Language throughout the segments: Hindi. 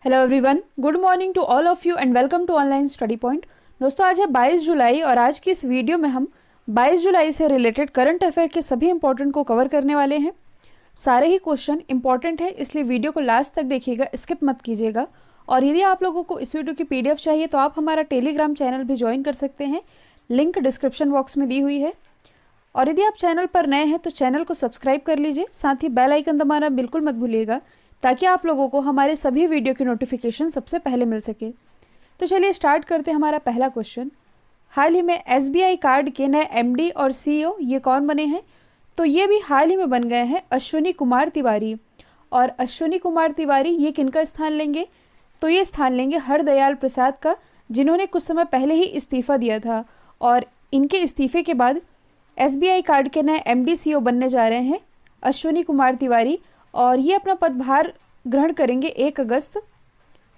Hello everyone, good morning to all of you and welcome to online study point. दोस्तों, आज है 22 जुलाई और आज की इस वीडियो में हम 22 जुलाई से रिलेटेड करंट अफेयर के सभी इंपॉर्टेंट को कवर करने वाले हैं। सारे ही क्वेश्चन इंपॉर्टेंट है, इसलिए वीडियो को लास्ट तक देखिएगा, स्किप मत कीजिएगा। और यदि आप लोगों को इस वीडियो की PDF चाहिए तो आप हमारा टेलीग्राम चैनल भी ज्वाइन कर सकते हैं, लिंक डिस्क्रिप्शन बॉक्स में दी हुई है। और यदि आप चैनल पर नए हैं तो चैनल को सब्सक्राइब कर लीजिए, साथ ही बेल आइकन दबाना बिल्कुल मत भूलिएगा ताकि आप लोगों को हमारे सभी वीडियो की नोटिफिकेशन सबसे पहले मिल सके। तो चलिए स्टार्ट करते हैं हमारा पहला क्वेश्चन। हाल ही में SBI कार्ड के नए MD और CEO ये कौन बने हैं? तो ये भी हाल ही में बन गए हैं अश्विनी कुमार तिवारी। और अश्विनी कुमार तिवारी ये किनका स्थान लेंगे? तो ये स्थान लेंगे हरदयाल प्रसाद का, जिन्होंने कुछ समय पहले ही इस्तीफ़ा दिया था। और इनके इस्तीफे के बाद SBI कार्ड के नए MD CEO बनने जा रहे हैं अश्विनी कुमार तिवारी, और ये अपना पदभार ग्रहण करेंगे 1 अगस्त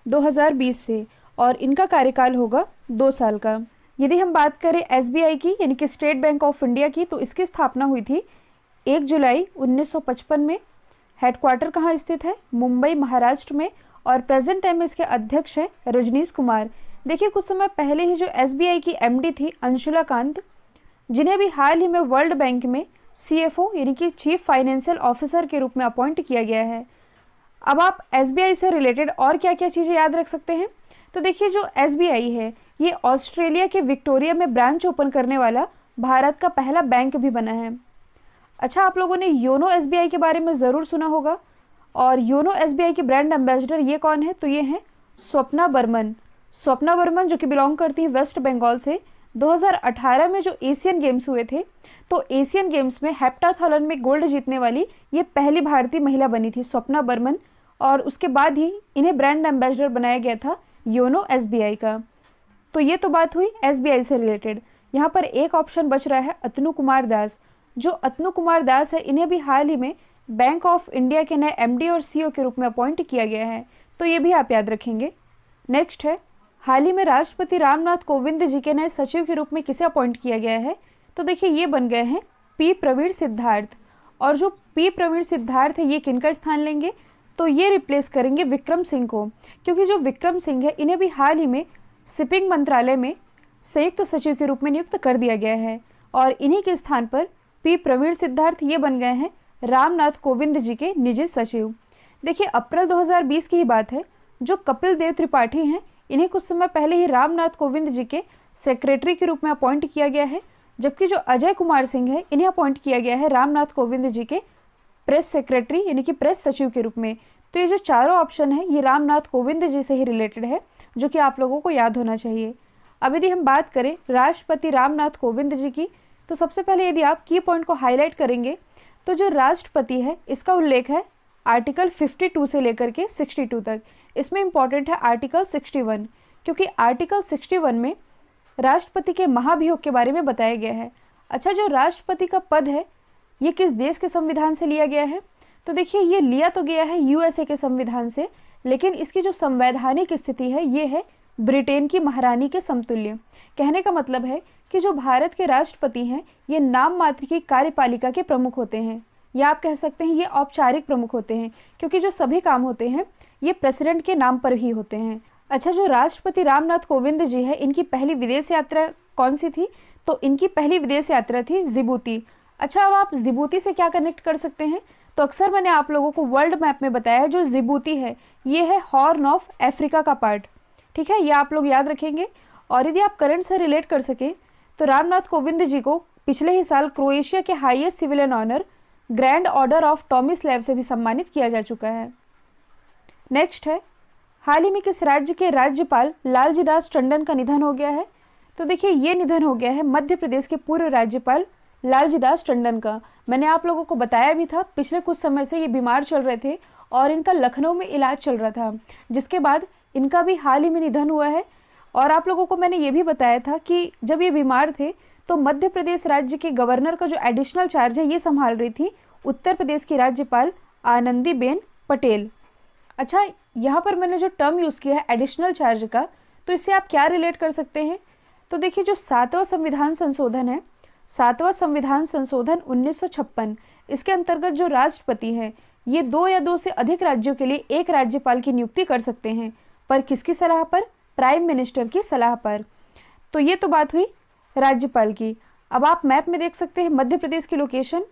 2020 से, और इनका कार्यकाल होगा 2 साल का। यदि हम बात करें SBI की, यानी कि स्टेट बैंक ऑफ इंडिया की, तो इसकी स्थापना हुई थी 1 जुलाई 1955 में। हेडक्वार्टर कहाँ स्थित है? मुंबई, महाराष्ट्र में। और प्रेजेंट टाइम में इसके अध्यक्ष हैं रजनीश कुमार। देखिए, कुछ समय पहले ही जो SBI की MD थी अंशुला कांत, जिन्हें भी हाल ही में वर्ल्ड बैंक में CFO यानी कि चीफ फाइनेंशियल ऑफिसर के रूप में अपॉइंट किया गया है। अब आप SBI से रिलेटेड और क्या क्या चीज़ें याद रख सकते हैं? तो देखिए, जो SBI है ये ऑस्ट्रेलिया के विक्टोरिया में ब्रांच ओपन करने वाला भारत का पहला बैंक भी बना है। अच्छा, आप लोगों ने योनो SBI के बारे में ज़रूर सुना होगा। और योनो SBI के ब्रांड एम्बेसडर ये कौन है? तो ये हैं स्वप्ना बर्मन। स्वप्ना बर्मन जो कि बिलोंग करती है वेस्ट बंगाल से। 2018 में जो एशियन गेम्स हुए थे, तो एशियन गेम्स में हेप्टाथलॉन में गोल्ड जीतने वाली ये पहली भारतीय महिला बनी थी, स्वप्ना बर्मन। और उसके बाद ही इन्हें ब्रांड एम्बेसडर बनाया गया था योनो SBI का। तो ये तो बात हुई SBI से रिलेटेड। यहाँ पर एक ऑप्शन बच रहा है अतनु कुमार दास। जो अतनु कुमार दास है, इन्हें भी हाल ही में बैंक ऑफ इंडिया के नए MD और CEO के रूप में अपॉइंट किया गया है, तो ये भी आप याद रखेंगे। नेक्स्ट है, हाल ही में राष्ट्रपति रामनाथ कोविंद जी के नए सचिव के रूप में किसे अपॉइंट किया गया है? तो देखिए, ये बन गए हैं P प्रवीण सिद्धार्थ। और जो P प्रवीण सिद्धार्थ है ये किनका स्थान लेंगे? तो ये रिप्लेस करेंगे विक्रम सिंह को, क्योंकि जो विक्रम सिंह है इन्हें भी हाल ही में शिपिंग मंत्रालय में संयुक्त सचिव के रूप में नियुक्त कर दिया गया है। और इन्हीं के स्थान पर P प्रवीण सिद्धार्थ ये बन गए हैं रामनाथ कोविंद जी के निजी सचिव। देखिए, अप्रैल 2020 की ही बात है। जो कपिल देव त्रिपाठी हैं, इन्हें कुछ समय पहले ही रामनाथ कोविंद जी के सेक्रेटरी के रूप में अपॉइंट किया गया है, जबकि जो अजय कुमार सिंह है इन्हें अपॉइंट किया गया है रामनाथ कोविंद जी के प्रेस सेक्रेटरी यानी कि प्रेस सचिव के रूप में। तो ये जो चारों ऑप्शन है ये रामनाथ कोविंद जी से ही रिलेटेड है, जो कि आप लोगों को याद होना चाहिए। अब यदि हम बात करें राष्ट्रपति रामनाथ कोविंद जी की, तो सबसे पहले यदि आप की पॉइंट को हाईलाइट करेंगे तो जो राष्ट्रपति है इसका उल्लेख है आर्टिकल 52 से लेकर के 62 तक। इसमें इंपॉर्टेंट है आर्टिकल 61, क्योंकि आर्टिकल 61 में राष्ट्रपति के महाभियोग के बारे में बताया गया है। अच्छा, जो राष्ट्रपति का पद है ये किस देश के संविधान से लिया गया है? तो देखिए, ये लिया तो गया है USA के संविधान से, लेकिन इसकी जो संवैधानिक स्थिति है ये है ब्रिटेन की महारानी के समतुल्य। कहने का मतलब है कि जो भारत के राष्ट्रपति हैं ये नाम मात्र की कार्यपालिका के प्रमुख होते हैं, या आप कह सकते हैं ये औपचारिक प्रमुख होते हैं, क्योंकि जो सभी काम होते हैं ये प्रेसिडेंट के नाम पर ही होते हैं। अच्छा, जो राष्ट्रपति रामनाथ कोविंद जी है इनकी पहली विदेश यात्रा कौन सी थी? तो इनकी पहली विदेश यात्रा थी जिबूती। अच्छा, अब आप जिबूती से क्या कनेक्ट कर सकते हैं? तो अक्सर मैंने आप लोगों को वर्ल्ड मैप में बताया है, जो जिबूती है ये है हॉर्न ऑफ अफ्रीका का पार्ट। ठीक है, ये आप लोग याद रखेंगे। और यदि आप करंट से रिलेट कर सके तो रामनाथ कोविंद जी को पिछले ही साल क्रोएशिया के highest civilian honour grand order of Tomislav से भी सम्मानित किया जा चुका है। नेक्स्ट है, हाल ही में किस राज्य के राज्यपाल लालजी दास टंडन का निधन हो गया है? तो देखिए, ये निधन हो गया है मध्य प्रदेश के पूर्व राज्यपाल लालजी दास टंडन का। मैंने आप लोगों को बताया भी था, पिछले कुछ समय से ये बीमार चल रहे थे और इनका लखनऊ में इलाज चल रहा था, जिसके बाद इनका भी हाल ही में निधन हुआ है। और आप लोगों को मैंने ये भी बताया था कि जब ये बीमार थे तो मध्य प्रदेश राज्य के गवर्नर का जो एडिशनल चार्ज है ये संभाल रही थी उत्तर प्रदेश की राज्यपाल आनंदीबेन पटेल। अच्छा, यहाँ पर मैंने जो टर्म यूज़ किया है एडिशनल चार्ज का, तो इससे आप क्या रिलेट कर सकते हैं? तो देखिए, जो 7वां संविधान संशोधन है, 7वां संविधान संशोधन 1956, इसके अंतर्गत जो राष्ट्रपति हैं ये 2 या 2 से अधिक राज्यों के लिए एक राज्यपाल की नियुक्ति कर सकते हैं, पर किसकी सलाह पर? प्राइम मिनिस्टर की सलाह पर। तो ये तो बात हुई राज्यपाल की। अब आप मैप में देख सकते हैं मध्य प्रदेश की लोकेशन,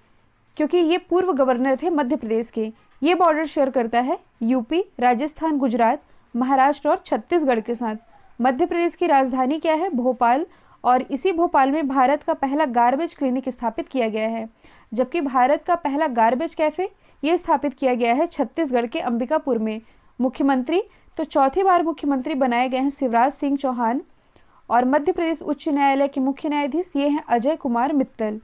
क्योंकि ये पूर्व गवर्नर थे मध्य प्रदेश के। ये बॉर्डर शेयर करता है यूपी, राजस्थान, गुजरात, महाराष्ट्र और छत्तीसगढ़ के साथ। मध्य प्रदेश की राजधानी क्या है? भोपाल। और इसी भोपाल में भारत का पहला गार्बेज क्लिनिक स्थापित किया गया है, जबकि भारत का पहला गार्बेज कैफे ये स्थापित किया गया है छत्तीसगढ़ के अंबिकापुर में। मुख्यमंत्री तो चौथी बार मुख्यमंत्री बनाए गए हैं शिवराज सिंह चौहान। और मध्य प्रदेश उच्च न्यायालय के मुख्य न्यायाधीश ये हैं अजय कुमार मित्तल।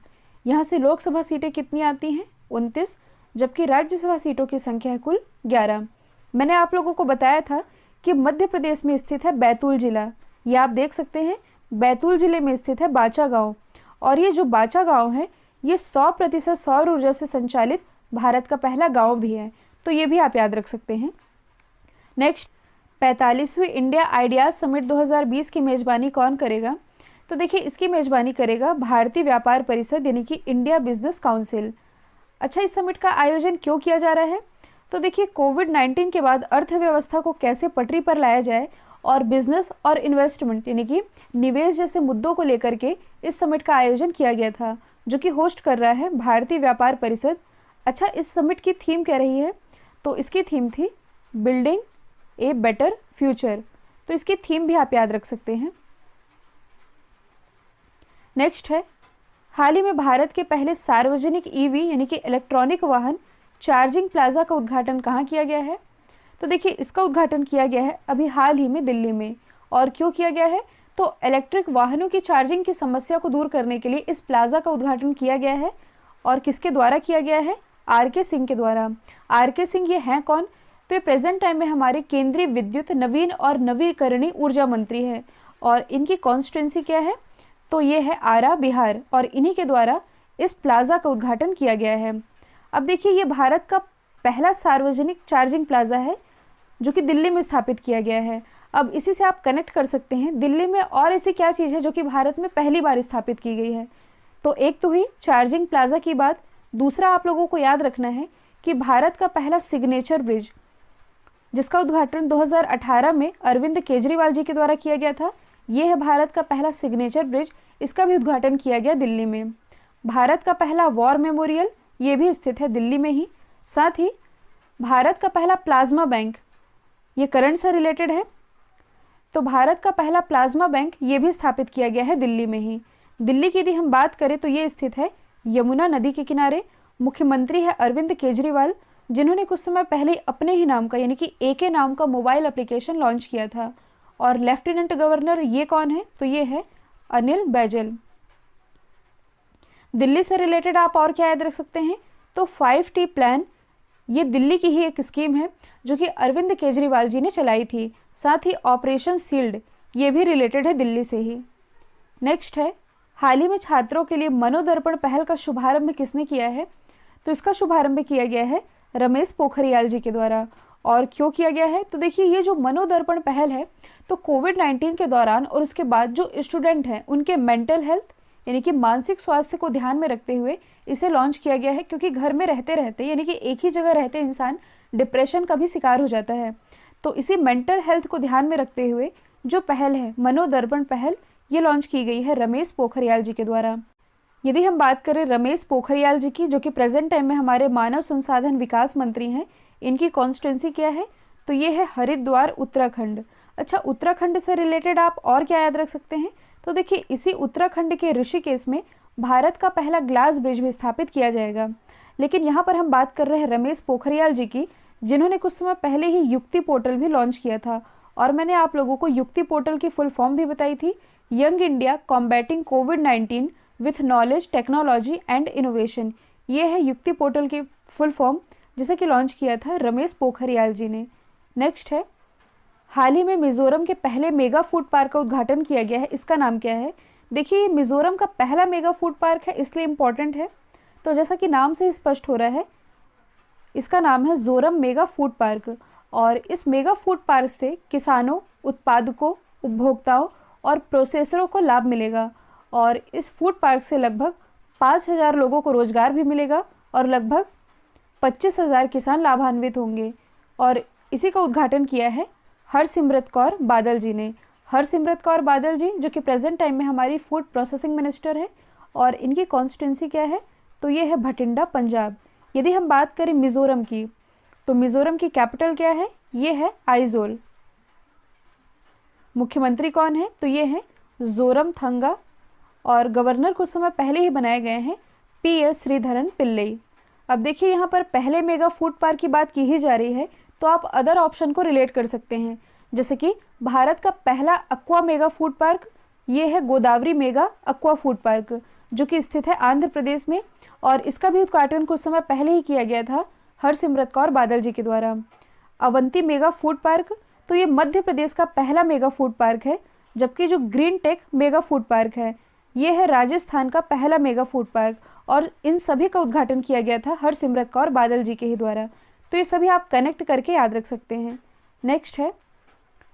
यहाँ से लोकसभा सीटें कितनी आती हैं? 29, जबकि राज्यसभा सीटों की संख्या है कुल 11। मैंने आप लोगों को बताया था कि मध्य प्रदेश में स्थित है बैतूल जिला। ये आप देख सकते हैं, बैतूल जिले में स्थित है बाचा गांव। और ये जो बाचा गांव है ये 100% सौर ऊर्जा से संचालित भारत का पहला गांव भी है, तो ये भी आप याद रख सकते हैं। नेक्स्ट, 45वीं इंडिया आइडियाज समिट 2020 की मेजबानी कौन करेगा? तो देखिए, इसकी मेजबानी करेगा भारतीय व्यापार परिषद यानी कि इंडिया बिजनेस काउंसिल। अच्छा, इस समिट का आयोजन क्यों किया जा रहा है? तो देखिए, कोविड-19 के बाद अर्थव्यवस्था को कैसे पटरी पर लाया जाए और बिजनेस और इन्वेस्टमेंट यानी कि निवेश जैसे मुद्दों को लेकर के इस समिट का आयोजन किया गया था, जो कि होस्ट कर रहा है भारतीय व्यापार परिषद। अच्छा, इस समिट की थीम क्या रही है? तो इसकी थीम थी बिल्डिंग ए बेटर फ्यूचर। तो इसकी थीम भी आप याद रख सकते हैं। नेक्स्ट है, हाल ही में भारत के पहले सार्वजनिक ईवी यानी कि इलेक्ट्रॉनिक वाहन चार्जिंग प्लाजा का उद्घाटन कहाँ किया गया है? तो देखिए, इसका उद्घाटन किया गया है अभी हाल ही में दिल्ली में। और क्यों किया गया है? तो इलेक्ट्रिक वाहनों की चार्जिंग की समस्या को दूर करने के लिए इस प्लाजा का उद्घाटन किया गया है। और किसके द्वारा किया गया है? आर.के. सिंह के द्वारा। आर.के. सिंह ये हैं कौन? तो ये प्रेजेंट टाइम में हमारे केंद्रीय विद्युत, नवीन और नवीकरणीय ऊर्जा मंत्री है। और इनकी कॉन्स्टिट्यूंसी क्या है? तो ये है आरा, बिहार। और इन्हीं के द्वारा इस प्लाजा का उद्घाटन किया गया है। अब देखिए, ये भारत का पहला सार्वजनिक चार्जिंग प्लाजा है जो कि दिल्ली में स्थापित किया गया है। अब इसी से आप कनेक्ट कर सकते हैं दिल्ली में और ऐसी क्या चीज़ है जो कि भारत में पहली बार स्थापित की गई है। तो एक तो हुई चार्जिंग प्लाजा की बात, दूसरा आप लोगों को याद रखना है कि भारत का पहला सिग्नेचर ब्रिज जिसका उद्घाटन 2018 में अरविंद केजरीवाल जी के द्वारा किया गया था, ये है भारत का पहला सिग्नेचर ब्रिज। इसका भी उद्घाटन किया गया दिल्ली में। भारत का पहला वॉर मेमोरियल ये भी स्थित है दिल्ली में ही। साथ ही भारत का पहला प्लाज्मा बैंक, ये करंट से रिलेटेड है, तो भारत का पहला प्लाज्मा बैंक ये भी स्थापित किया गया है दिल्ली में ही। दिल्ली की यदि हम बात करें तो ये स्थित है यमुना नदी के किनारे। मुख्यमंत्री है अरविंद केजरीवाल, जिन्होंने कुछ समय पहले अपने ही नाम का यानी कि एके नाम का मोबाइल एप्लीकेशन लॉन्च किया था। और लेफ्टिनेंट गवर्नर ये कौन है? तो ये है अनिल बैजल। दिल्ली से रिलेटेड आप और क्या याद रख सकते हैं? तो 5T प्लान ये दिल्ली की ही एक स्कीम है जो कि अरविंद केजरीवाल जी ने चलाई थी। साथ ही ऑपरेशन सील्ड ये भी रिलेटेड है दिल्ली से ही। नेक्स्ट है, हाल ही में छात्रों के लिए मनोदर्पण पहल का शुभारंभ किसने किया है? तो इसका शुभारंभ किया गया है रमेश पोखरियाल जी के द्वारा। और क्यों किया गया है? तो देखिए, ये जो मनोदर्पण पहल है तो कोविड-19 के दौरान और उसके बाद जो स्टूडेंट हैं उनके मेंटल हेल्थ यानी कि मानसिक स्वास्थ्य को ध्यान में रखते हुए इसे लॉन्च किया गया है, क्योंकि घर में रहते रहते यानी कि एक ही जगह रहते इंसान डिप्रेशन का भी शिकार हो जाता है। तो इसी मेंटल हेल्थ को ध्यान में रखते हुए जो पहल है मनोदर्पण पहल, ये लॉन्च की गई है रमेश पोखरियाल जी के द्वारा। यदि हम बात करें रमेश पोखरियाल जी की, जो कि प्रेजेंट टाइम में हमारे मानव संसाधन विकास मंत्री हैं, इनकी कॉन्स्टिट्यूंसी क्या है? तो ये है हरिद्वार, उत्तराखंड। अच्छा, उत्तराखंड से रिलेटेड आप और क्या याद रख सकते हैं? तो देखिए, इसी उत्तराखंड के ऋषिकेश में भारत का पहला ग्लास ब्रिज भी स्थापित किया जाएगा। लेकिन यहाँ पर हम बात कर रहे हैं रमेश पोखरियाल जी की, जिन्होंने कुछ समय पहले ही युक्ति पोर्टल भी लॉन्च किया था। और मैंने आप लोगों को युक्ति पोर्टल की फुल फॉर्म भी बताई थी, young India combating covid with knowledge, technology and innovation. ये है युक्ति पोर्टल की फुल फॉर्म, जिसे कि लॉन्च किया था रमेश पोखरियाल जी ने। नेक्स्ट है, हाल ही में मिजोरम के पहले मेगा फूड पार्क का उद्घाटन किया गया है। इसका नाम क्या है? देखिए, मिजोरम का पहला मेगा फूड पार्क है, इसलिए इम्पॉर्टेंट है। तो जैसा कि नाम से स्पष्ट हो रहा है, इसका नाम है जोरम मेगा फूड पार्क। और इस मेगा फूड पार्क से किसानों, उत्पादकों, उपभोक्ताओं और प्रोसेसरों को लाभ मिलेगा। और इस फूड पार्क से लगभग 5,000 लोगों को रोजगार भी मिलेगा और लगभग 25,000 किसान लाभान्वित होंगे। और इसी का उद्घाटन किया है हरसिमरत कौर बादल जी ने। हरसिमरत कौर बादल जी जो कि प्रेजेंट टाइम में हमारी फूड प्रोसेसिंग मिनिस्टर है, और इनकी कॉन्स्टिट्यूंसी क्या है, तो ये है भटिंडा, पंजाब। यदि हम बात करें मिज़ोरम की, तो मिज़ोरम की कैपिटल क्या है, ये है आइजोल। मुख्यमंत्री कौन है, तो ये है जोरमथंगा, और गवर्नर कुछ समय पहले ही बनाए गए हैं PS श्रीधरन पिल्लई। अब देखिए यहाँ पर पहले मेगा फूड पार्क की बात की ही जा रही है, तो आप अदर ऑप्शन को रिलेट कर सकते हैं, जैसे कि भारत का पहला अक्वा मेगा फूड पार्क ये है Godavari mega aqua food park, जो कि स्थित है आंध्र प्रदेश में, और इसका भी उद्घाटन कुछ समय पहले ही किया गया था हरसिमरत कौर बादल जी के द्वारा। अवंती मेगा फूड पार्क, तो ये मध्य प्रदेश का पहला मेगा फूड पार्क है, जबकि जो green tech mega food park है ये है राजस्थान का पहला मेगा फूड पार्क, और इन सभी का उद्घाटन किया गया था हरसिमरत कौर बादल जी के ही द्वारा। तो ये सभी आप कनेक्ट करके याद रख सकते हैं। नेक्स्ट है,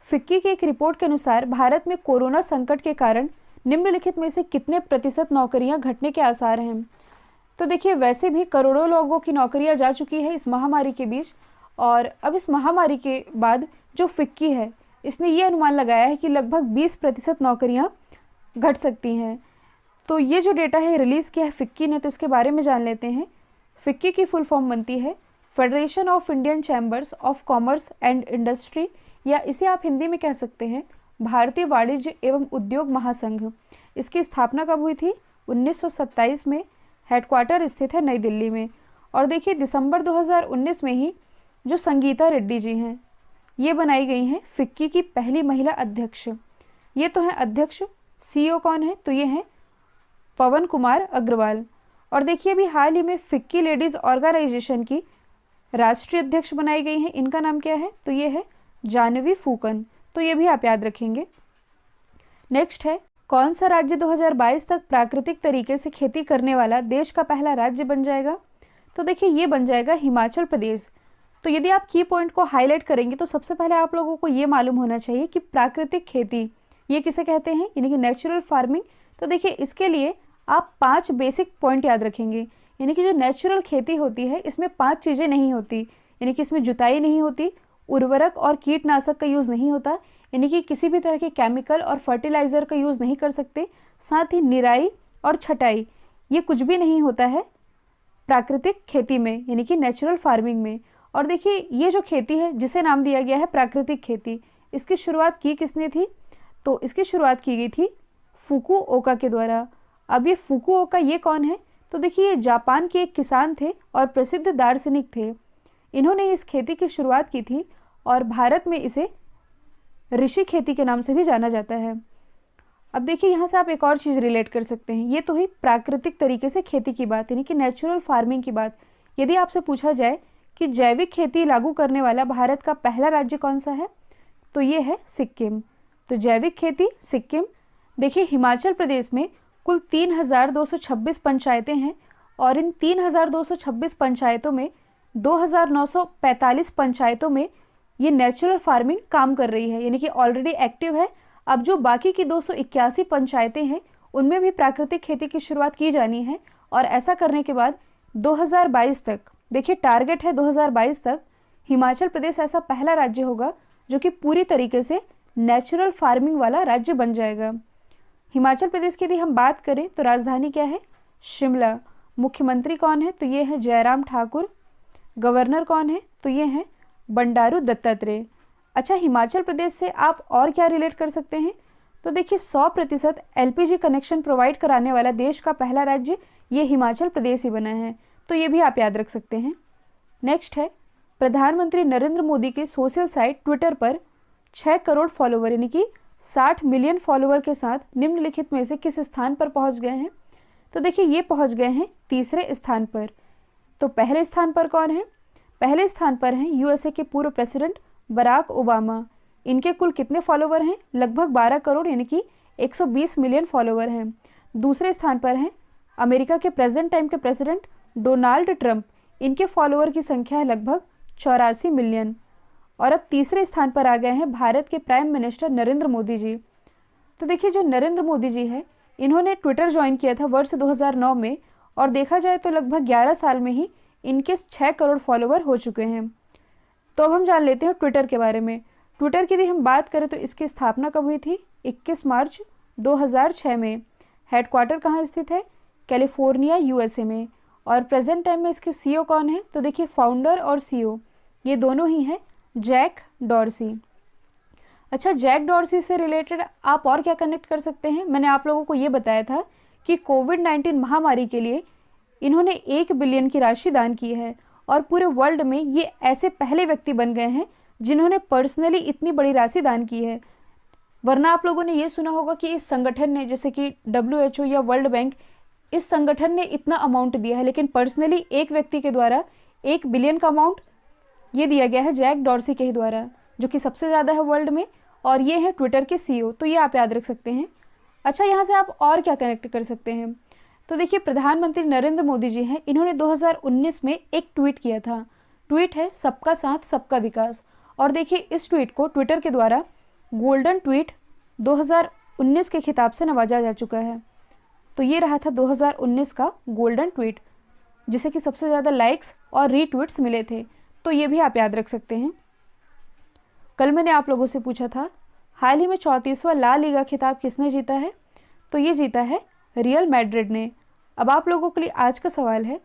फिक्की की एक रिपोर्ट के अनुसार भारत में कोरोना संकट के कारण निम्नलिखित में से कितने प्रतिशत नौकरियां घटने के आसार हैं। तो देखिए वैसे भी करोड़ों लोगों की नौकरियां जा चुकी है इस महामारी के बीच, और अब इस महामारी के बाद जो फिक्की है इसने ये अनुमान लगाया है कि लगभग 20% नौकरियां घट सकती हैं। तो ये जो डेटा है रिलीज़ किया है फिक्की ने, तो इसके बारे में जान लेते हैं। फिक्की की फुल फॉर्म बनती है federation of Indian chambers of commerce and industry, या इसे आप हिंदी में कह सकते हैं भारतीय वाणिज्य एवं उद्योग महासंघ। इसकी स्थापना कब हुई थी, 1927 में। हेडक्वार्टर स्थित है नई दिल्ली में। और देखिए दिसंबर 2019 में ही जो संगीता रेड्डी जी हैं ये बनाई गई हैं फिक्की की पहली महिला अध्यक्ष। ये तो हैं अध्यक्ष। CEO कौन है, तो ये हैं पवन कुमार अग्रवाल। और देखिए अभी हाल ही में फिक्की लेडीज़ ऑर्गेनाइजेशन की राष्ट्रीय अध्यक्ष बनाई गई हैं। इनका नाम क्या है, तो ये है जानवी फूकन। तो ये भी आप याद रखेंगे। नेक्स्ट है, कौन सा राज्य 2022 तक प्राकृतिक तरीके से खेती करने वाला देश का पहला राज्य बन जाएगा। तो देखिए ये बन जाएगा हिमाचल प्रदेश। तो यदि आप की पॉइंट को हाईलाइट करेंगे तो सबसे पहले आप लोगों को ये मालूम होना चाहिए कि प्राकृतिक खेती ये किसे कहते हैं, यानी कि नेचुरल फार्मिंग। तो देखिए इसके लिए आप 5 बेसिक पॉइंट याद रखेंगे, यानी कि जो नेचुरल खेती होती है इसमें 5 चीज़ें नहीं होती, यानी कि इसमें जुताई नहीं होती, उर्वरक और कीटनाशक का यूज़ नहीं होता, यानी कि किसी भी तरह के केमिकल और फर्टिलाइज़र का यूज़ नहीं कर सकते, साथ ही निराई और छटाई ये कुछ भी नहीं होता है प्राकृतिक खेती में, यानी कि नेचुरल फार्मिंग में। और देखिए ये जो खेती है जिसे नाम दिया गया है प्राकृतिक खेती, इसकी शुरुआत की किसने थी, तो इसकी शुरुआत की गई थी फुकुओका के द्वारा। अब ये फुकुओका ये कौन है, तो देखिए ये जापान के एक किसान थे और प्रसिद्ध दार्शनिक थे। इन्होंने इस खेती की शुरुआत की थी और भारत में इसे ऋषि खेती के नाम से भी जाना जाता है। अब देखिए यहाँ से आप एक और चीज़ रिलेट कर सकते हैं। ये तो हुई प्राकृतिक तरीके से खेती की बात, यानी कि नेचुरल फार्मिंग की बात। यदि आपसे पूछा जाए कि जैविक खेती लागू करने वाला भारत का पहला राज्य कौन सा है, तो ये है सिक्किम। तो जैविक खेती सिक्किम। देखिए हिमाचल प्रदेश में कुल 3,226 पंचायतें हैं और इन 3,226 पंचायतों में 2,945 पंचायतों में ये नेचुरल फार्मिंग काम कर रही है, यानी कि ऑलरेडी एक्टिव है। अब जो बाकी की 281 पंचायतें हैं उनमें भी प्राकृतिक खेती की शुरुआत की जानी है, और ऐसा करने के बाद 2022 तक, देखिए टारगेट है 2022 तक हिमाचल प्रदेश ऐसा पहला राज्य होगा जो कि पूरी तरीके से नेचुरल फार्मिंग वाला राज्य बन जाएगा। हिमाचल प्रदेश की यदि हम बात करें तो राजधानी क्या है, शिमला। मुख्यमंत्री कौन है, तो ये है जयराम ठाकुर। गवर्नर कौन है, तो ये हैं बंडारू दत्तात्रेय। अच्छा, हिमाचल प्रदेश से आप और क्या रिलेट कर सकते हैं, तो देखिए 100% LPG कनेक्शन प्रोवाइड कराने वाला देश का पहला राज्य ये हिमाचल प्रदेश ही बना है, तो ये भी आप याद रख सकते हैं। नेक्स्ट है, प्रधानमंत्री नरेंद्र मोदी के सोशल साइट ट्विटर पर 6 करोड़ फॉलोवर यानी कि 60 मिलियन फॉलोवर के साथ निम्नलिखित में से किस स्थान पर पहुंच गए हैं, तो देखिए ये पहुंच गए हैं तीसरे स्थान पर। तो पहले स्थान पर कौन है, पहले स्थान पर हैं USA के पूर्व प्रेसिडेंट बराक ओबामा। इनके कुल कितने फॉलोवर हैं, लगभग 12 करोड़ यानी कि 120 मिलियन फॉलोवर हैं। दूसरे स्थान पर हैं अमेरिका के प्रेजेंट टाइम के प्रेसिडेंट डोनाल्ड ट्रंप। इनके फॉलोवर की संख्या है लगभग 84 मिलियन। और अब तीसरे स्थान पर आ गए हैं भारत के प्राइम मिनिस्टर नरेंद्र मोदी जी। तो देखिए जो नरेंद्र मोदी जी है इन्होंने ट्विटर ज्वाइन किया था वर्ष 2009 में, और देखा जाए तो लगभग 11 साल में ही इनके 6 करोड़ फॉलोवर हो चुके हैं। तो अब हम जान लेते हैं ट्विटर के बारे में। ट्विटर की यदि हम बात करें तो इसकी स्थापना कब हुई थी? 21 मार्च 2006 में। हेडक्वार्टर कहाँ स्थित है? कैलिफोर्निया यूएसए में। और प्रेजेंट टाइम में इसके सीईओ कौन है? तो देखिए फाउंडर और सीईओ ये दोनों ही हैं जैक डॉर्सी। अच्छा, जैक डॉर्सी से रिलेटेड आप और क्या कनेक्ट कर सकते हैं? मैंने आप लोगों को ये बताया था कि कोविड-19 महामारी के लिए इन्होंने 1 बिलियन की राशि दान की है और पूरे वर्ल्ड में ये ऐसे पहले व्यक्ति बन गए हैं जिन्होंने पर्सनली इतनी बड़ी राशि दान की है। वरना आप लोगों ने ये सुना होगा कि इस संगठन ने, जैसे कि WHO या वर्ल्ड बैंक, इस संगठन ने इतना अमाउंट दिया है, लेकिन पर्सनली एक व्यक्ति के द्वारा 1 बिलियन का अमाउंट ये दिया गया है जैक डॉर्सी के ही द्वारा, जो कि सबसे ज़्यादा है वर्ल्ड में। और ये है ट्विटर के सीईओ, तो ये आप याद रख सकते हैं। अच्छा, यहाँ से आप और क्या कनेक्ट कर सकते हैं? तो देखिए प्रधानमंत्री नरेंद्र मोदी जी हैं, इन्होंने 2019 में एक ट्वीट किया था। ट्वीट है सबका साथ सबका विकास। और देखिए इस ट्वीट को ट्विटर के द्वारा गोल्डन ट्वीट 2019 के खिताब से नवाजा जा चुका है। तो ये रहा था 2019 का गोल्डन ट्वीट, जिसे कि सबसे ज़्यादा लाइक्स और रीट्वीट्स मिले थे। तो ये भी आप याद रख सकते हैं। कल मैंने आप लोगों से पूछा था हाल ही में 34वां ला लीगा खिताब किसने जीता है? तो ये जीता है रियल मैड्रिड ने। अब आप लोगों के लिए आज का सवाल है,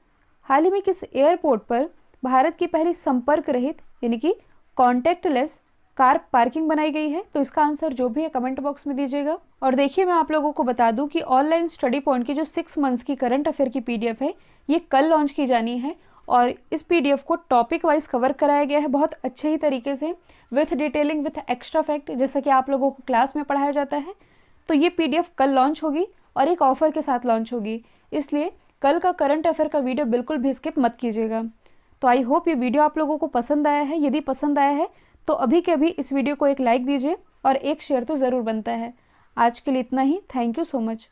हाल ही में किस एयरपोर्ट पर भारत की पहली संपर्क रहित यानी कि कॉन्टैक्टलेस कार पार्किंग बनाई गई है? तो इसका आंसर जो भी है कमेंट बॉक्स में दीजिएगा। और देखिए मैं आप लोगों को बता दूं कि ऑनलाइन स्टडी पॉइंट की जो 6 मंथ्स की करंट अफेयर की PDF है ये कल लॉन्च की जानी है और इस PDF को टॉपिक वाइज कवर कराया गया है बहुत अच्छे ही तरीके से, with detailing, with extra fact, जैसा कि आप लोगों को क्लास में पढ़ाया जाता है। तो ये PDF कल लॉन्च होगी और एक ऑफर के साथ लॉन्च होगी, इसलिए कल का करंट अफेयर का वीडियो बिल्कुल भी स्किप मत कीजिएगा। तो आई होप ये वीडियो आप लोगों को पसंद आया है। यदि पसंद आया है तो अभी के अभी इस वीडियो को एक लाइक दीजिए और एक शेयर तो ज़रूर बनता है। आज के लिए इतना ही। Thank you so much.